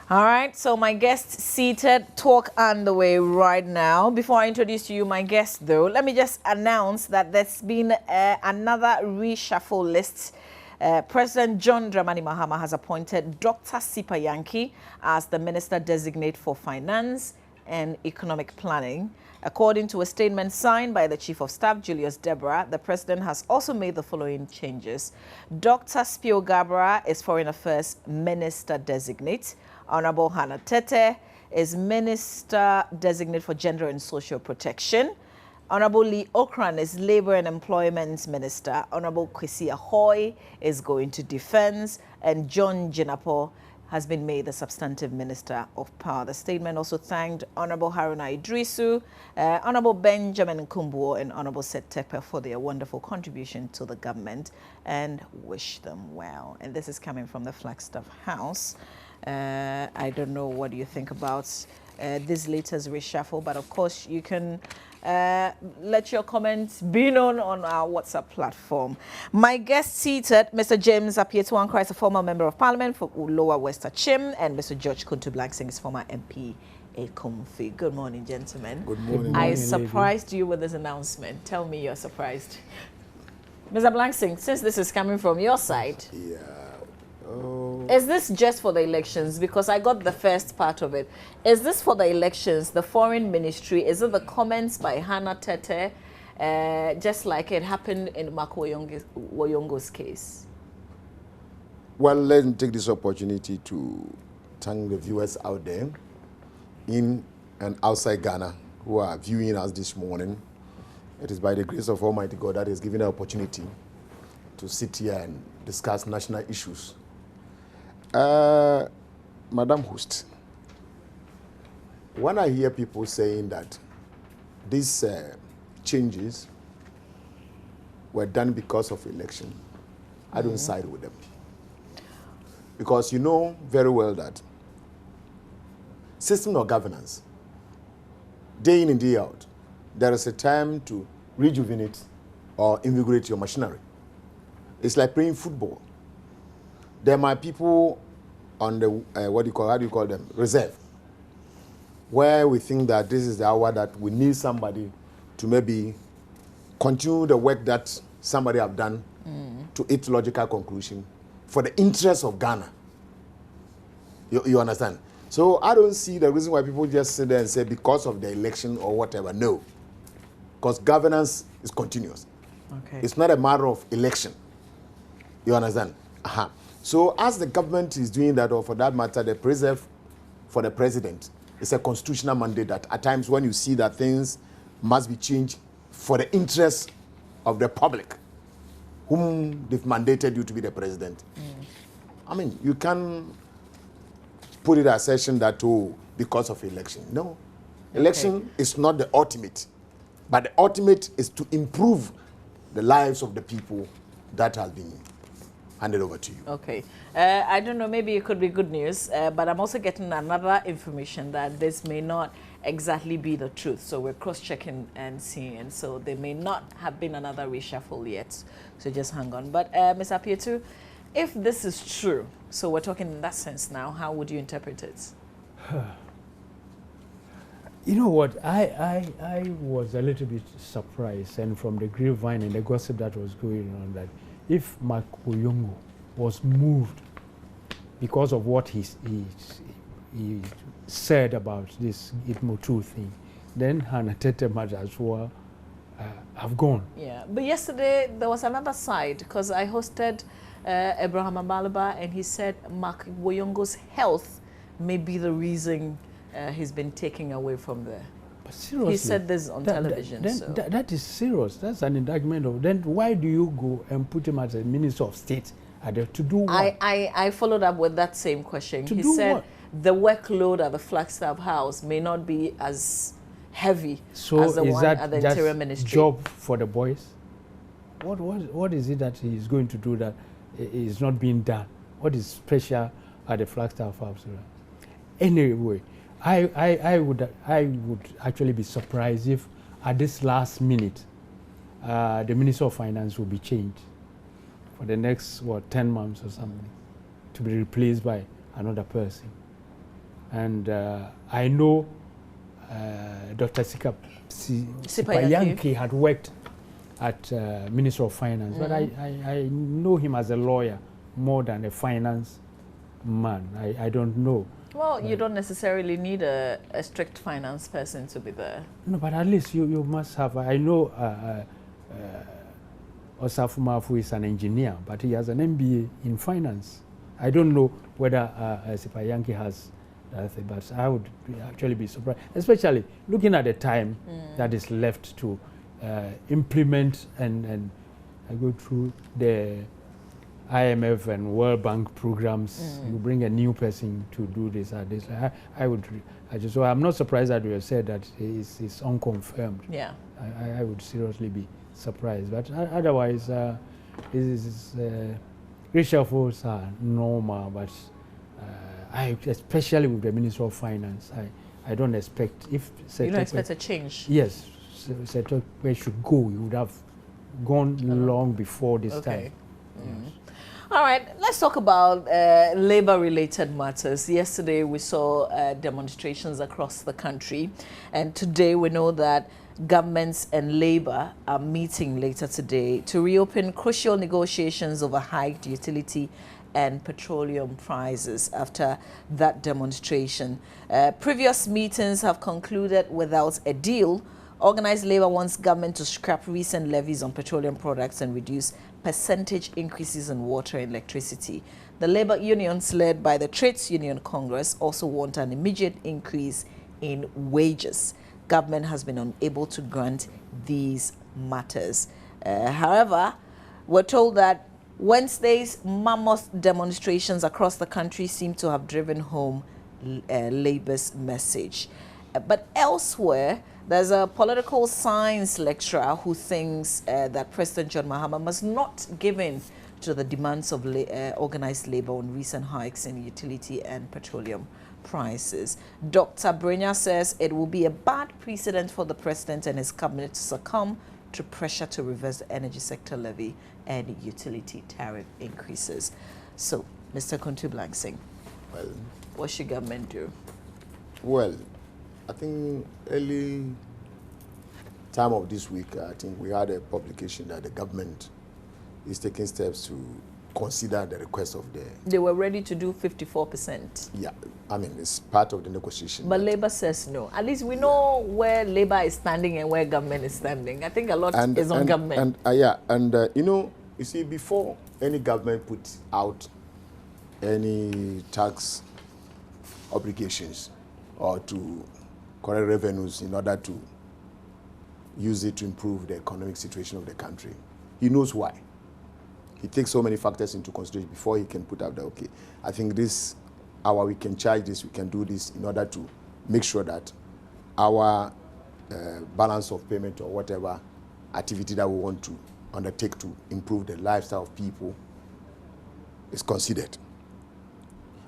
All right, so my guest seated, talk underway right now. Before I introduce to you my guest, though, let me just announce that there's been another reshuffle list. President John Dramani Mahama has appointed Dr. Sipa Yankee as the Minister Designate for Finance and Economic Planning. According to a statement signed by the Chief of Staff, Julius Deborah, the President has also made the following changes. Dr. Spio Gabra is Foreign Affairs Minister Designate. Honorable Hannah Tete is Minister Designate for Gender and Social Protection. Honorable Lee Okran is Labor and Employment Minister. Honorable Kwesi Ahoy is going to Defense. And John Jinapo has been made the Substantive Minister of Power. The statement also thanked Honorable Haruna Idrisu, Honorable Benjamin Kumbuo, and Honorable Seth Tepe for their wonderful contribution to the government and wish them well. And this is coming from the Flagstaff House. I don't know what you think about this latest reshuffle, but of course you can let your comments be known on our WhatsApp platform. My guest seated, Mr. James Apietuankra is a former Member of Parliament for Lower West Achim, and Mr. George Kuntu-Blacksing is former MP Ekumfi. Good morning, gentlemen. Good morning. I surprised you with this announcement. Tell me you're surprised. Mr. Blacksing, since this is coming from your side, Yeah. is this just for the elections? Because I got the first part of it. Is this for the elections, the foreign ministry? Is it the comments by Hannah Tete, just like it happened in Mark Woyongo's case? Well, let me take this opportunity to thank the viewers out there in and outside Ghana who are viewing us this morning. It is by the grace of Almighty God that has given an opportunity to sit here and discuss national issues. Madam Host, when I hear people saying that these changes were done because of election, I don't side with them. Because you know very well that system of governance, day in and day out, there is a time to rejuvenate or invigorate your machinery. It's like playing football. There are people on the, how do you call them, reserve, where we think that this is the hour that we need somebody to maybe continue the work that somebody have done to its logical conclusion for the interest of Ghana. You understand? So I don't see the reason why people just sit there and say because of the election or whatever. No. Because governance is continuous. Okay. It's not a matter of election. You understand? So as the government is doing that, or for that matter, the preserve for the president, it's a constitutional mandate that at times when you see that things must be changed for the interest of the public, whom they've mandated you to be the president. I mean, you can put it as assertion that, oh, because of election. No. Election is not the ultimate, but the ultimate is to improve the lives of the people that has been handed over to you. Okay. I don't know, maybe it could be good news, but I'm also getting another information that this may not exactly be the truth. So we're cross-checking and seeing, and so there may not have been another reshuffle yet. So just hang on. But Ms. Apietu, if this is true, so we're talking in that sense now, how would you interpret it? You know what, I was a little bit surprised, and from the grapevine and the gossip that was going on, that if Mark Woyongo was moved because of what he said about this Itmotu thing, then Hannah Tete might as well have gone. Yeah, but yesterday there was another side, because I hosted Abraham Amalaba, and he said Mark Woyongo's health may be the reason he's been taken away from there. But seriously, he said this on television. That is serious. That's an indictment of. Then why do you go and put him as a Minister of State to do what? I followed up with that same question. He said what? The workload at the Flagstaff House may not be as heavy as the one at the Interior Ministry. Job for the boys? What is it that he is going to do that is not being done? What is special at the Flagstaff House? Anyway, I would actually be surprised if at this last minute the Minister of Finance will be changed for the next 10 months or something, to be replaced by another person. And I know Dr. Sipayanki had worked at Minister of Finance, but I know him as a lawyer more than a finance man. I don't know. Well, you don't necessarily need a strict finance person to be there. No, but at least you must have. I know Osafumafu is an engineer, but he has an MBA in finance. I don't know whether Sipayanki has that, but I would actually be surprised, especially looking at the time that is left to implement and go through the IMF and World Bank programs. You bring a new person to do this or this. So I'm not surprised that you have said that it's unconfirmed. Yeah, I would seriously be surprised, but otherwise, reshuffles are normal. But especially with the Minister of Finance, I don't expect if you don't expect a change. Yes, where should go. You would have gone long before this time. Yes. All right, let's talk about labor-related matters. Yesterday, we saw demonstrations across the country, and today we know that governments and labor are meeting later today to reopen crucial negotiations over hiked utility and petroleum prices after that demonstration. Previous meetings have concluded without a deal. Organised labor wants government to scrap recent levies on petroleum products and reduce percentage increases in water and electricity. The labor unions, led by the Trades Union Congress, also want an immediate increase in wages. Government has been unable to grant these matters. However, we're told that Wednesday's mammoth demonstrations across the country seem to have driven home Labour's message. But elsewhere, there's a political science lecturer who thinks that President John Mahama must not give in to the demands of organised labour on recent hikes in utility and petroleum prices. Dr. Brenya says it will be a bad precedent for the president and his cabinet to succumb to pressure to reverse the energy sector levy and utility tariff increases. So, Mr. Kuntu Blangsing, Well, what should government do? well, I think early time of this week, I think we had a publication that the government is taking steps to consider the request of the... They were ready to do 54%. Yeah, I mean, it's part of the negotiation. But Labour says no. At least we know where Labour is standing and where government is standing. I think a lot is on government. You see, before any government puts out any tax obligations or to collect revenues in order to use it to improve the economic situation of the country, he knows why. He takes so many factors into consideration before he can put out that, okay, I think this hour we can charge this, we can do this in order to make sure that our balance of payment or whatever activity that we want to undertake to improve the lifestyle of people is considered.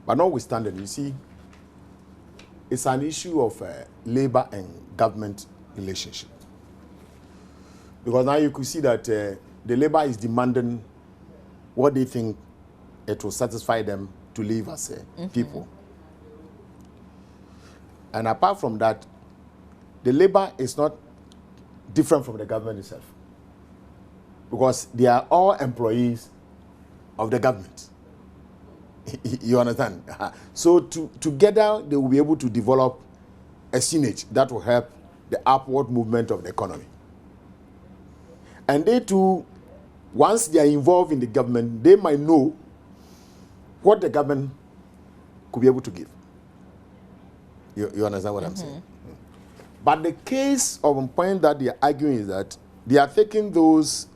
But notwithstanding, you see, it's an issue of labor and government relationship. Because now you could see that the labor is demanding what they think it will satisfy them to live as people. And apart from that, the labor is not different from the government itself. Because they are all employees of the government. You understand? So together they will be able to develop a synergy that will help the upward movement of the economy. And they too, once they are involved in the government, they might know what the government could be able to give. You understand what I'm saying? But the case of a point that they are arguing is that they are taking those,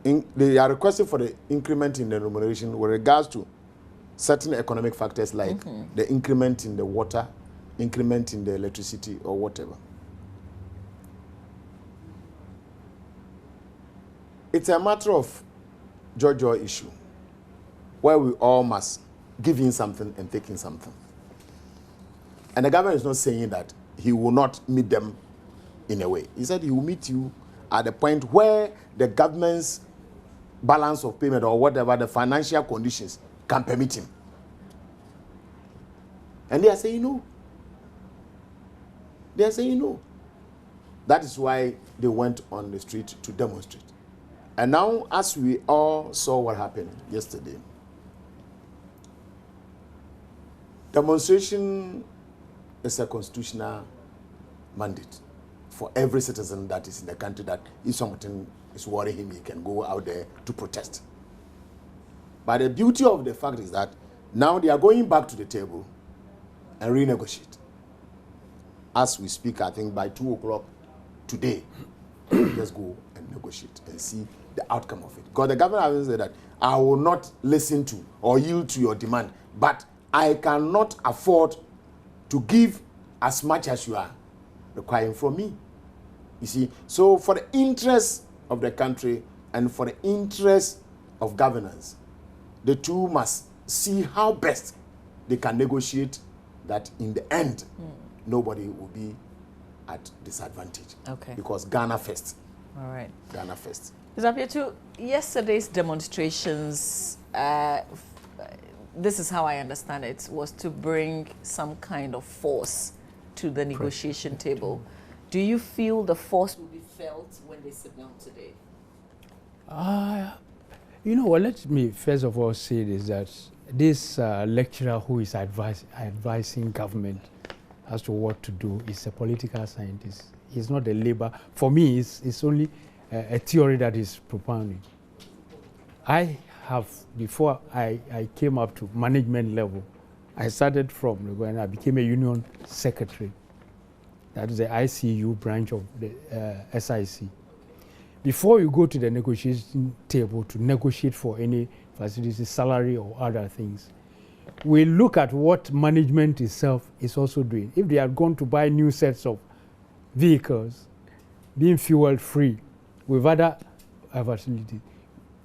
they are requesting for the increment in the remuneration with regards to certain economic factors like the increment in the water, increment in the electricity or whatever. It's a matter of jojo issue where we all must give in something and take in something. And the government is not saying that he will not meet them in a way. He said he will meet you at the point where the government's balance of payment or whatever the financial conditions can permit him. And they are saying no. They are saying no. That is why they went on the street to demonstrate. And now, as we all saw what happened yesterday, demonstration is a constitutional mandate for every citizen that is in the country, that if something is worrying him, he can go out there to protest. But the beauty of the fact is that now they are going back to the table and renegotiate. As we speak, I think by 2 o'clock today, let's go and negotiate and see the outcome of it. Because the government has said that I will not listen to or yield to your demand, but I cannot afford to give as much as you are requiring from me. You see, so for the interest of the country and for the interest of governance, the two must see how best they can negotiate that in the end, nobody will be at disadvantage. Okay. Because Ghana first. All right. Ghana first. Zapiatu, yesterday's demonstrations, this is how I understand it, was to bring some kind of force to the negotiation table. Do you feel the force will be felt when they sit down today? You know what, let me first of all say this, that this lecturer who is advising government as to what to do is a political scientist. He's not a labor. For me, it's only a theory that is propounding. I have, before I came up to management level, I started from when I became a union secretary. That is the ICU branch of the SIC. Before you go to the negotiation table to negotiate for any facility, salary or other things, we look at what management itself is also doing. If they are going to buy new sets of vehicles, being fuel free with other facilities,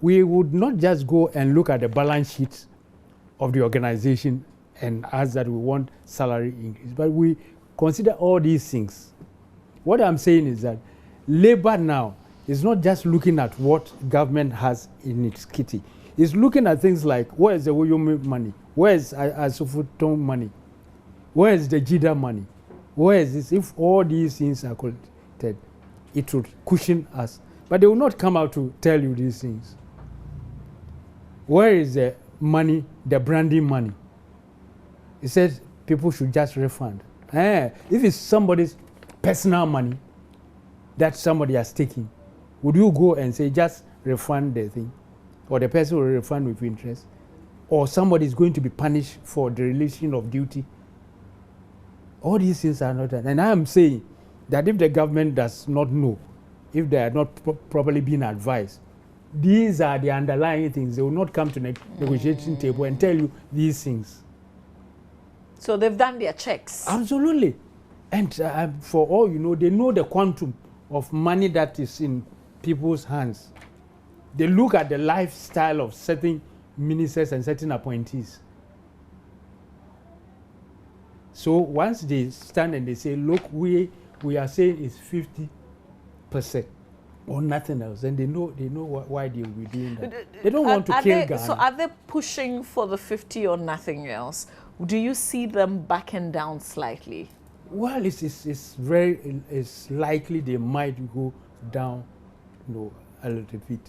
we would not just go and look at the balance sheet of the organization and ask that we want salary increase, but we consider all these things. What I'm saying is that labor now is not just looking at what government has in its kitty. It's looking at things like, where is the Woyomi money? Where is Asufutong money? Where is the Jida money? Where is this? If all these things are collected, it would cushion us. But they will not come out to tell you these things. Where is the money, the branding money? It says people should just refund. If it's somebody's personal money that somebody has taken, would you go and say just refund the thing? Or the person will refund with interest? Or somebody is going to be punished for the relation of duty? All these things are not done. And I am saying that if the government does not know, if they are not properly being advised, these are the underlying things. They will not come to negotiation table and tell you these things. So they've done their checks. Absolutely. And for all you know, they know the quantum of money that is in people's hands. They look at the lifestyle of certain ministers and certain appointees. So once they stand and they say, look, we are saying it's 50% or nothing else, then they know why they will be doing that. They don't want to kill Ghana. So are they pushing for the 50 or nothing else? Do you see them backing down slightly? Well, it's likely they might go down, a little bit,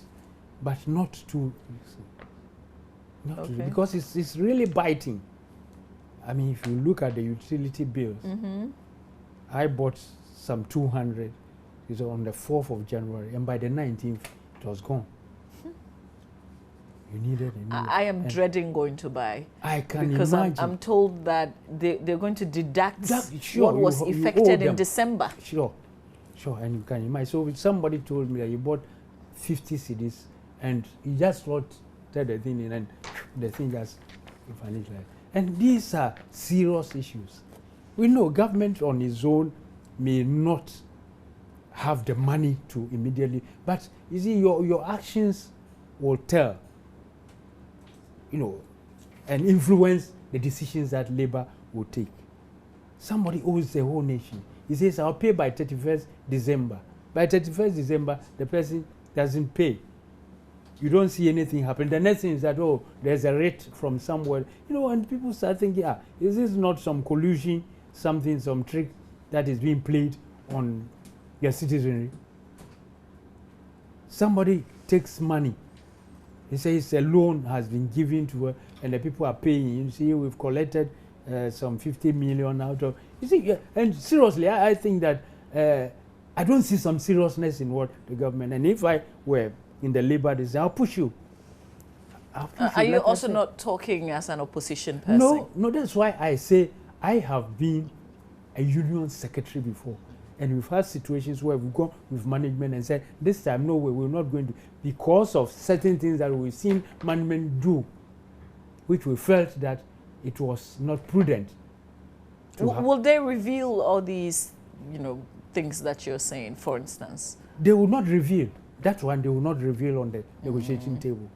but not too. Really, because it's really biting. I mean, if you look at the utility bills, I bought some 200. It's on the 4th of January, and by the 19th, it was gone. You needed it. I am dreading going to buy. I can because imagine. I'm told that they're going to deduct what was effected in December. Sure, and you can imagine. So somebody told me that you bought 50 CDs, and you just slotted the thing in, and the thing just vanished. And these are serious issues. We know government on its own may not have the money to immediately, but you see, your actions will tell, and influence the decisions that labor will take. Somebody owes the whole nation. He says, I'll pay by 31st December. By 31st December, the person doesn't pay. you don't see anything happen. The next thing is that, oh, there's a rate from somewhere. You know, and people start thinking, is this not some collusion, something, some trick that is being played on your citizenry? Somebody takes money. He says a loan has been given to her and the people are paying. You see, we've collected some 50 million out of... You see, and seriously, I think that I don't see some seriousness in what the government... And if I were in the Labour, they say, I'll push you. Are you also not talking as an opposition person? No, that's why I say I have been a union secretary before. And we've had situations where we've gone with management and said, this time, no way, we're not going to, because of certain things that we've seen management do, which we felt that it was not prudent. Will they reveal all these, things that you're saying, for instance? They will not reveal. That one they will not reveal on the negotiating table.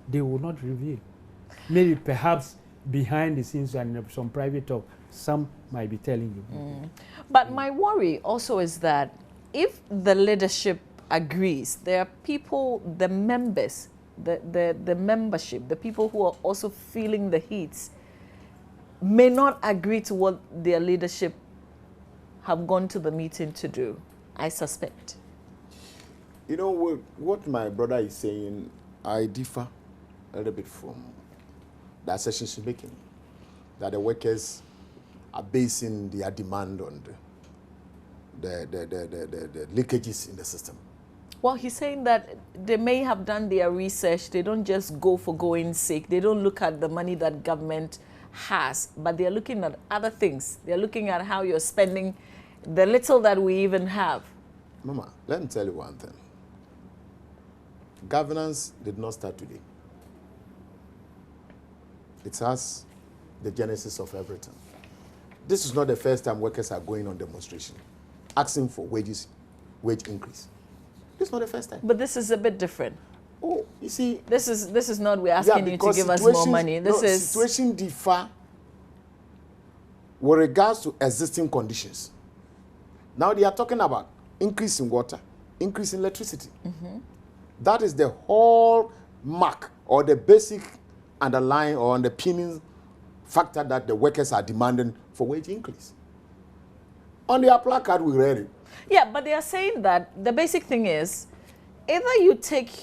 They will not reveal. Maybe perhaps behind the scenes and some private talk, some might be telling you. But my worry also is that if the leadership agrees, there are people, the members, the membership, the people who are also feeling the heat, may not agree to what their leadership have gone to the meeting to do, I suspect. You know, what my brother is saying, I differ a little bit from the assertion she's making, that the workers are basing their demand on the leakages in the system. Well, he's saying that they may have done their research. They don't just go for going's sake. They don't look at the money that government has, but they're looking at other things. They're looking at how you're spending the little that we even have. Mama, let me tell you one thing. Governance did not start today. It's us, the genesis of everything. This is not the first time workers are going on demonstration, asking for wage increase. This is not the first time. But this is a bit different. Oh, you see, this is not we're asking you to give us more money. This is situation differ with regards to existing conditions. Now they are talking about increase in water, increase in electricity. That is the whole mark or the basic underlying or underpinning factor that the workers are demanding for wage increase. On their placard, we read it. Yeah, but they are saying that the basic thing is either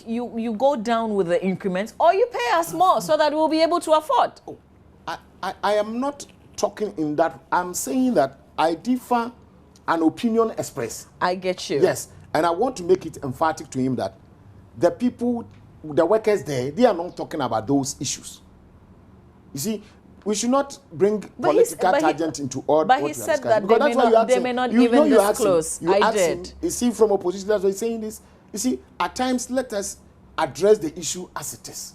you go down with the increments or you pay us more so that we'll be able to afford. Oh, I am not talking in that. I'm saying that I differ an opinion expressed. I get you. Yes, and I want to make it emphatic to him that the people, the workers there, they are not talking about those issues. You see, we should not bring political tangent into all. But he said that they may not even disclose. I did. You see, from opposition, that's why he's saying this. You see, at times, let us address the issue as it is,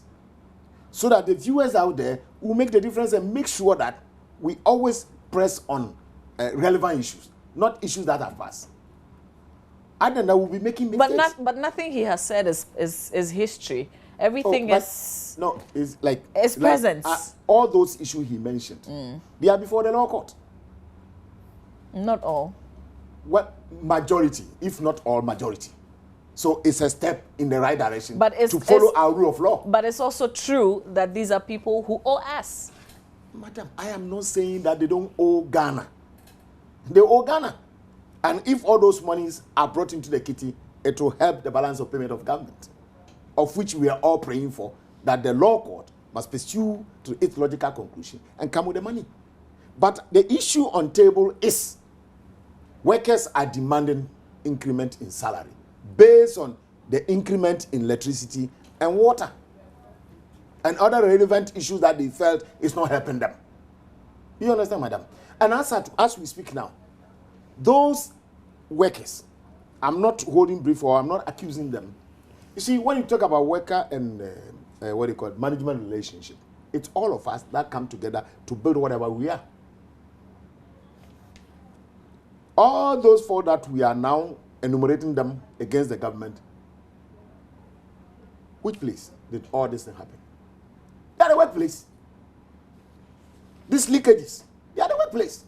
so that the viewers out there will make the difference and make sure that we always press on relevant issues, not issues that are past. And then I will be making mistakes. But nothing he has said is history. Everything is present. All those issues he mentioned, they are before the law court. Not all. What majority, if not all, majority. So it's a step in the right direction to follow our rule of law. But it's also true that these are people who owe us. Madam, I am not saying that they don't owe Ghana. They owe Ghana. And if all those monies are brought into the kitty, it will help the balance of payment of government, of which we are all praying for, that the law court must pursue to its logical conclusion and come with the money. But the issue on table is workers are demanding increment in salary based on the increment in electricity and water and other relevant issues that they felt is not helping them. You understand, madam? And as we speak now, those workers, I'm not holding brief or I'm not accusing them. You see, when you talk about worker and management relationship, it's all of us that come together to build whatever we are. All those four that we are now enumerating them against the government, which place did all this thing happen? They are the workplace. These leakages, they are the workplace.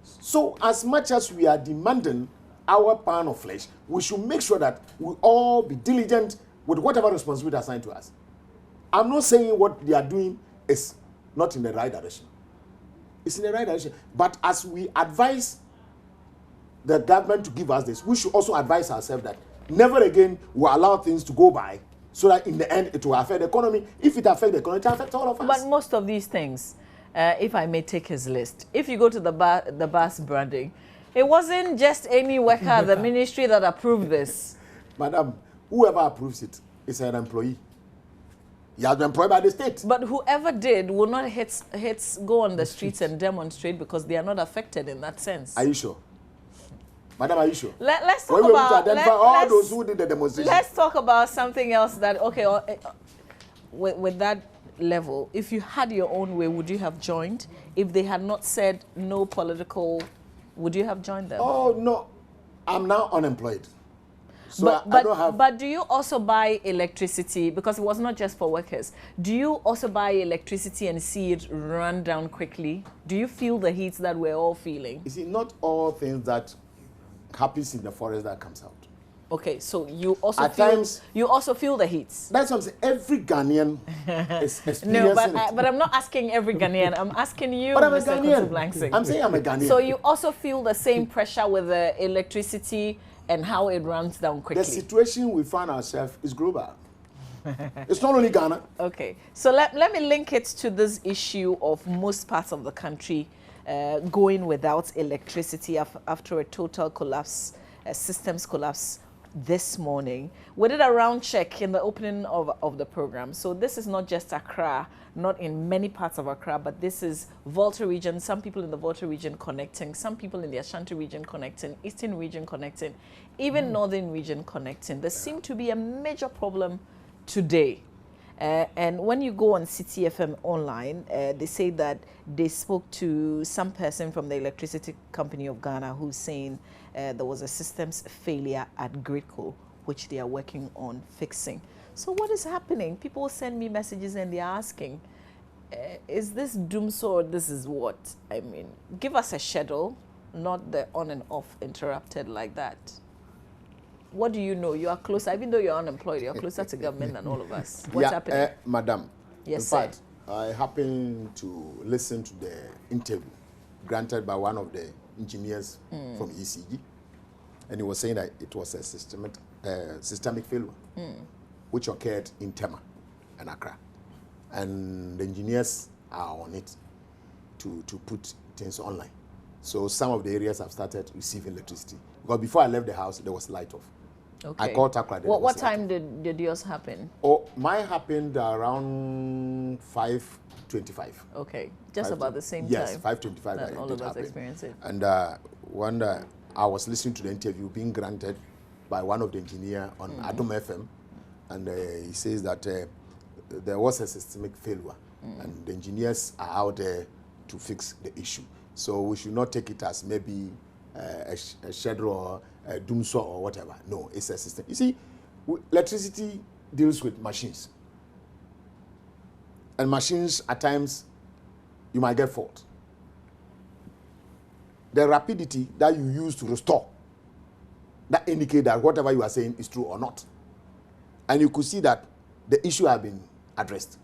So as much as we are demanding our pound of flesh, we should make sure that we all be diligent with whatever responsibility assigned to us. I'm not saying what they are doing is not in the right direction. It's in the right direction. But as we advise the government to give us this, we should also advise ourselves that never again will allow things to go by so that in the end it will affect the economy. If it affects the economy, it will affect all of us. But most of these things, if I may take his list, if you go to the bus branding, it wasn't just any worker at the ministry that approved this. Madam, whoever approves it is an employee. He has been employed by the state. But whoever did will not go on the streets and demonstrate because they are not affected in that sense. Are you sure? Madam, are you sure? Let's talk about all those who did the demonstration. Let's talk about something else that, okay, with that level, if you had your own way, would you have joined? If they had not said no political, would you have joined them? Oh, no. I'm now unemployed. So I don't have... But do you also buy electricity? Because it was not just for workers. Do you also buy electricity and see it run down quickly? Do you feel the heat that we're all feeling? You see, not all things that happens in the forest that comes out. Okay, so you also feel the heat. That's what I'm saying. Every Ghanaian is experiencing No, but I'm not asking every Ghanaian. I'm asking you, but I'm a Mr. Ghanaian. I'm saying I'm a Ghanaian. So you also feel the same pressure with the electricity and how it runs down quickly. The situation we find ourselves is global. It's not only Ghana. Okay, so let me link it to this issue of most parts of the country going without electricity after a total collapse, systems collapse this morning. We did a round check in the opening of the program. So this is not just Accra, not in many parts of Accra, but this is Volta region, some people in the Volta region connecting, some people in the Ashanti region connecting, Eastern region connecting, even Northern region connecting. There seemed to be a major problem today. And when you go on City FM online, they say that they spoke to some person from the Electricity Company of Ghana who's saying there was a systems failure at Gridco, which they are working on fixing. So what is happening? People send me messages and they're asking, is this doomsday or this is what? I mean, give us a schedule, not the on and off interrupted like that. What do you know? You are closer, even though you're unemployed, you're closer to government than all of us. What's happening? Madam, yes, in fact, I happened to listen to the interview granted by one of the engineers from ECG, and he was saying that it was a systemic failure, which occurred in Tema and Accra. And the engineers are on it to put things online. So some of the areas have started receiving electricity. Because before I left the house, there was light off. Okay. I called Accra. What time did yours happen? Oh, mine happened around 5:25. Okay, just about the same yes, time. Yes, 5:25. That all of us experienced it. And one I was listening to the interview being granted by one of the engineers on Adom FM, and he says that there was a systemic failure, and the engineers are out there to fix the issue. So we should not take it as maybe a schedule or a doomsday or whatever. No, it's a system. You see, electricity deals with machines. And machines, at times, you might get fault. The rapidity that you use to restore, that indicate that whatever you are saying is true or not. And you could see that the issue has been addressed.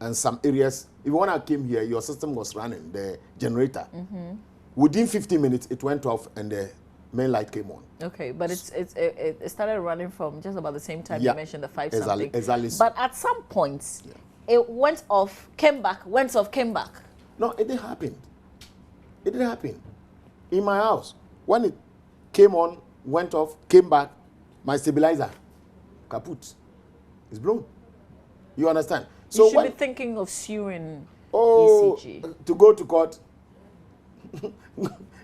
And some areas, even when I came here, your system was running, the generator. Within 15 minutes, it went off and the main light came on. Okay, but it started running from just about the same time you mentioned, the 5 something. Exactly. But at some points, it went off, came back, went off, came back. No, it didn't happen. It didn't happen. In my house, when it came on, went off, came back, my stabilizer, kaput, is blown. You understand? So you should be thinking of suing ECG. To go to court,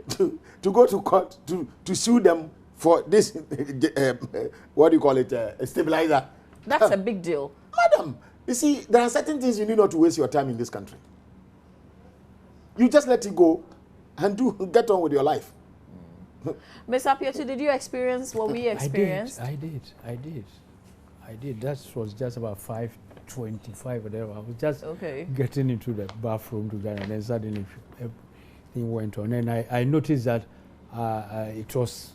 to go to court to sue them for this, what do you call it, a stabilizer. That's a big deal. Madam, you see, there are certain things you need not to waste your time in this country. You just let it go and get on with your life. Ms. Apietu, did you experience what we experienced? I did. That was just about 5:25 or whatever. I was just getting into the bathroom to get, and then suddenly everything went on. And I noticed that it was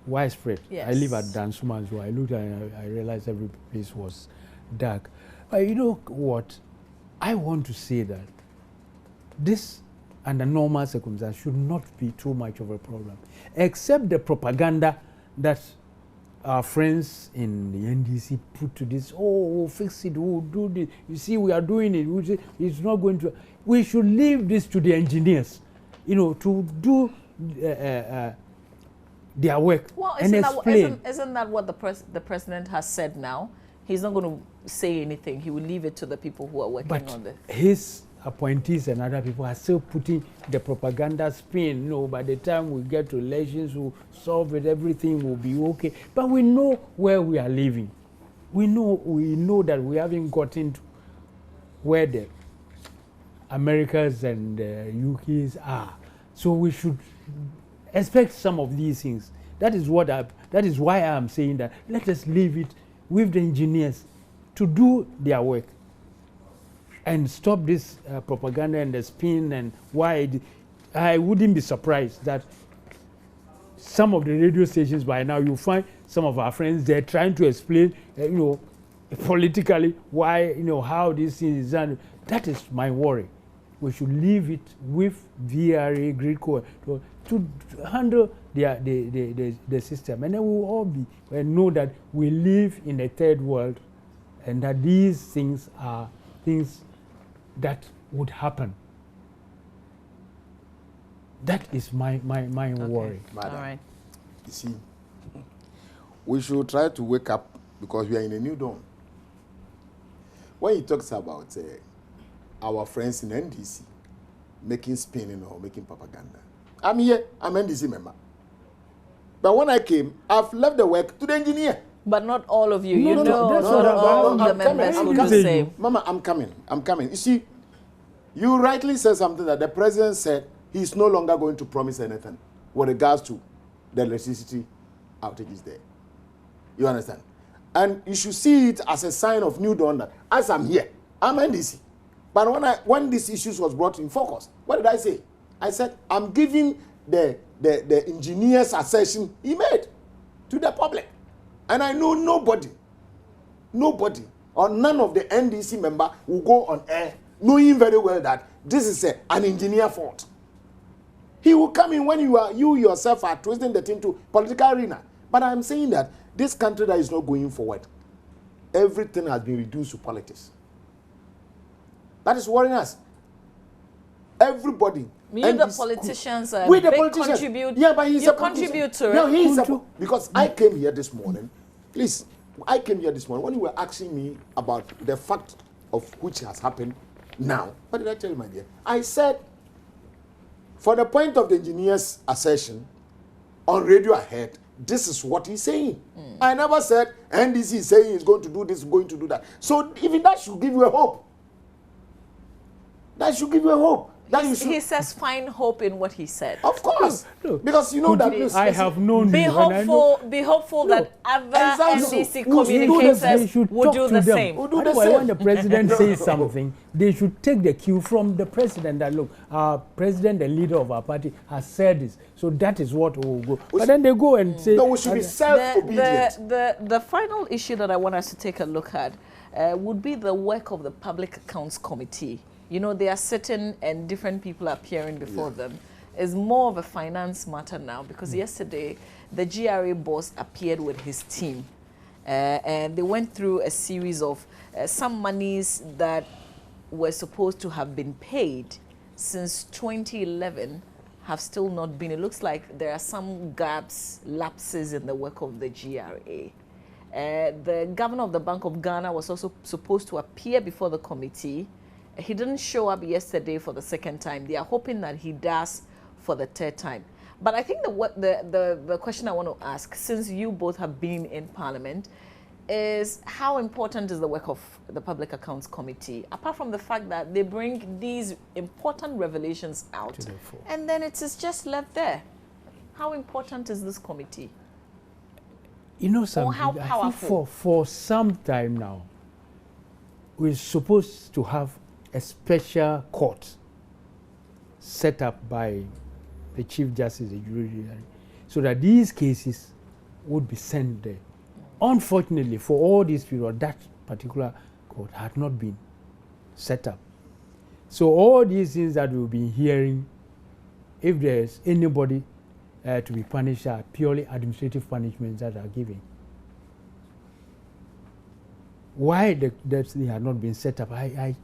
widespread. Yes. I live at Dansuma, so I looked and I realized every place was dark. But you know what? I want to say that this, under normal circumstances, should not be too much of a problem, except the propaganda that our friends in the NDC put to this. Oh, we'll fix it, we'll do this. You see, we are doing it. We'll say it's not going to. We should leave this to the engineers, you know, to do their work and explain. Isn't that what the president has said now? He's not going to say anything. He will leave it to the people who are working on it. His appointees and other people are still putting the propaganda spin. No, by the time we get to elections, we'll solve it, everything will be okay. But we know where we are living. We know that we haven't gotten to where the Americas and UKs are. So we should expect some of these things. That is why I'm saying that let us leave it with the engineers to do their work and stop this propaganda and the spin and why. I wouldn't be surprised that some of the radio stations by now you'll find some of our friends they're trying to explain, politically why, how this thing is done. That is my worry. We should leave it with VRA, Gridco, to handle the system, and then we will all be know that we live in a third world, and that these things are things that would happen. That is my worry. All right. You see, we should try to wake up because we are in a new dawn. When he talks about our friends in NDC making spinning or making propaganda, I'm here, I'm NDC member. But when I came, I've left the work to the engineer. But not all of you. No, Not all the members would do the same. Mama, I'm coming. You see, you rightly said something that the president said he's no longer going to promise anything with regards to the electricity outages there. You understand? And you should see it as a sign of new dawn that as I'm here, I'm NDC. But when these issues was brought in focus, what did I say? I said, I'm giving the engineer's assertion he made to the public. And I know nobody or none of the NDC member will go on air knowing very well that this is an engineer fault. He will come in when you yourself are twisting the thing to political arena. But I'm saying that this country that is not going forward, everything has been reduced to politics. That is worrying us. Everybody. The politicians contribute. Yeah, but he's you a contribute to it. No, because I came here this morning. Please, I came here this morning when you were asking me about the fact of which has happened now. What did I tell you, my dear? I said, for the point of the engineer's assertion on radio ahead, this is what he's saying. I never said NDC is saying he's going to do this, going to do that. So even that should give you a hope. That should give you a hope. He says find hope in what he said. Of course. Because you know that I have known be hopeful that other NDC communicators would do the same. That's why when the president says something, they should take the cue from the president that look, our president, the leader of our party, has said this. So that is what will go. But then they go and say... No, we should be self-obedient. The final issue that I want us to take a look at would be the work of the Public Accounts Committee. They are sitting and different people appearing before them. It's more of a finance matter now because yesterday the GRA boss appeared with his team and they went through a series of some monies that were supposed to have been paid since 2011 have still not been. It looks like there are some gaps, lapses in the work of the GRA. The governor of the Bank of Ghana was also supposed to appear before the committee. He didn't show up yesterday for the second time. They are hoping that he does for the third time. But I think the question I want to ask, since you both have been in Parliament, is how important is the work of the Public Accounts Committee, apart from the fact that they bring these important revelations out, and then it is just left there. How important is this committee? Something, or how powerful? For some time now, we're supposed to have a special court set up by the Chief Justice, the judiciary, so that these cases would be sent there. Unfortunately, for all these people, that particular court had not been set up. So all these things that we've been hearing, if there's anybody to be punished, are purely administrative punishments that are given. Why they have not been set up, I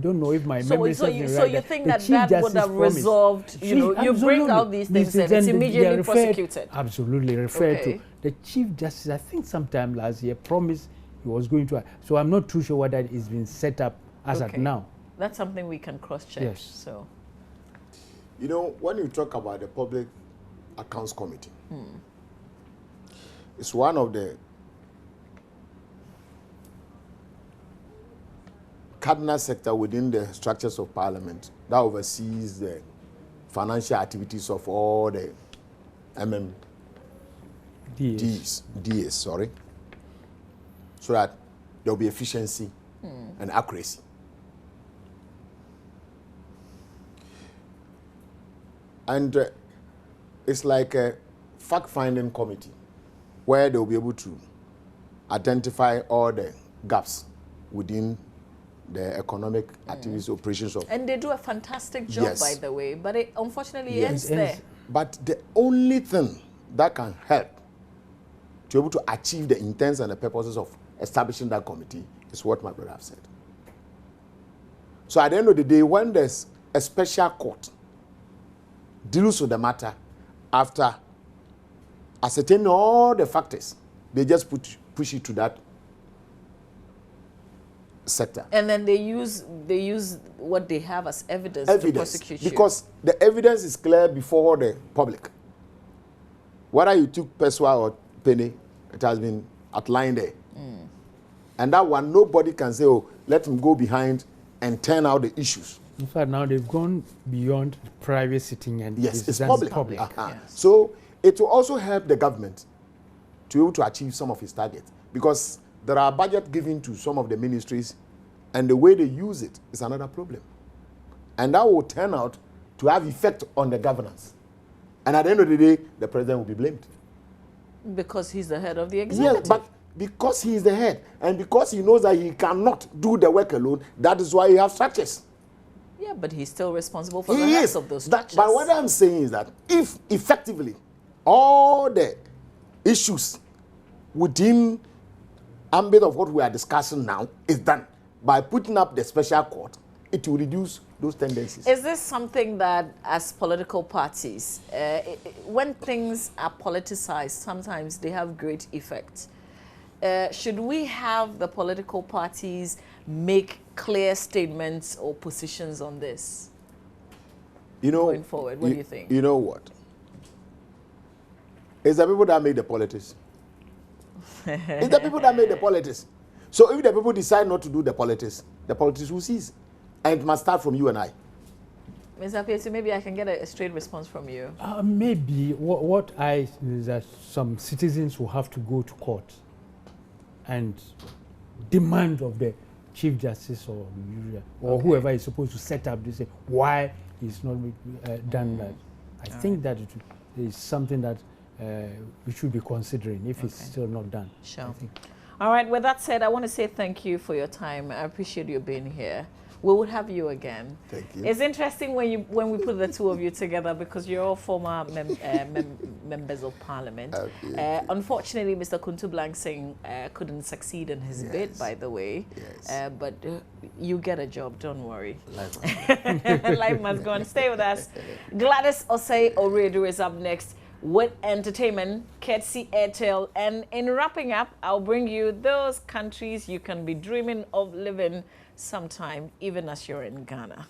don't know if my memory serves me right. So you think that would have resolved, you bring out these things and it's immediately prosecuted? Absolutely, referred to. The Chief Justice, I think sometime last year, promised he was going to, so I'm not too sure whether it's been set up as at now. That's something we can cross-check. Yes. So, when you talk about the Public Accounts Committee, it's one of the cardinal sector within the structures of Parliament that oversees the financial activities of all the DAs, sorry, so that there will be efficiency and accuracy. And it's like a fact-finding committee where they will be able to identify all the gaps within the economic activities, operations of. And they do a fantastic job, by the way, but it unfortunately ends there. But the only thing that can help to be able to achieve the intents and the purposes of establishing that committee is what my brother have said. So at the end of the day, when there's a special court deals with the matter after ascertaining all the factors, they just push it to that sector. And then they use what they have as evidence to prosecute you. Because the evidence is clear before the public. Whether you took Peswa or Penny, it has been outlined there. And that one, nobody can say, oh, let him go behind and turn out the issues. In fact, now they've gone beyond private sitting and it's public. Yes. So it will also help the government to be able to achieve some of its targets, because there are budget given to some of the ministries, and the way they use it is another problem. And that will turn out to have effect on the governance. And at the end of the day, the president will be blamed. Because he's the head of the executive. Yes, but because he is the head, and because he knows that he cannot do the work alone, that is why he has structures. Yeah, but he's still responsible for the rest of those structures. But what I'm saying is that if effectively all the issues within ambit of what we are discussing now is done by putting up the special court, it will reduce those tendencies. Is this something that, as political parties, when things are politicized, sometimes they have great effect? Should we have the political parties make clear statements or positions on this? Going forward, what do you think? You know what? It's the people that make the politics. It's the people that make the politics. So if the people decide not to do the politics will cease. And it must start from you and I. Mr. Pietri, maybe I can get a straight response from you. Maybe is that some citizens will have to go to court and demand of the Chief Justice or whoever is supposed to set up this, why it's not done that. I think that it is something that we should be considering if it's still not done. Sure. All right, with that said, I want to say thank you for your time. I appreciate you being here. We would have you again. Thank you. It's interesting when we put the two of you together, because you're all former members of Parliament. Okay. Unfortunately, Mr. Kuntu Blangsing couldn't succeed in his bid, by the way. Yes. But you get a job, don't worry. Life must go on. Stay with us. Gladys Osei Oredu is up next with entertainment, courtesy Airtel. And in wrapping up, I'll bring you those countries you can be dreaming of living sometime, even as you're in Ghana.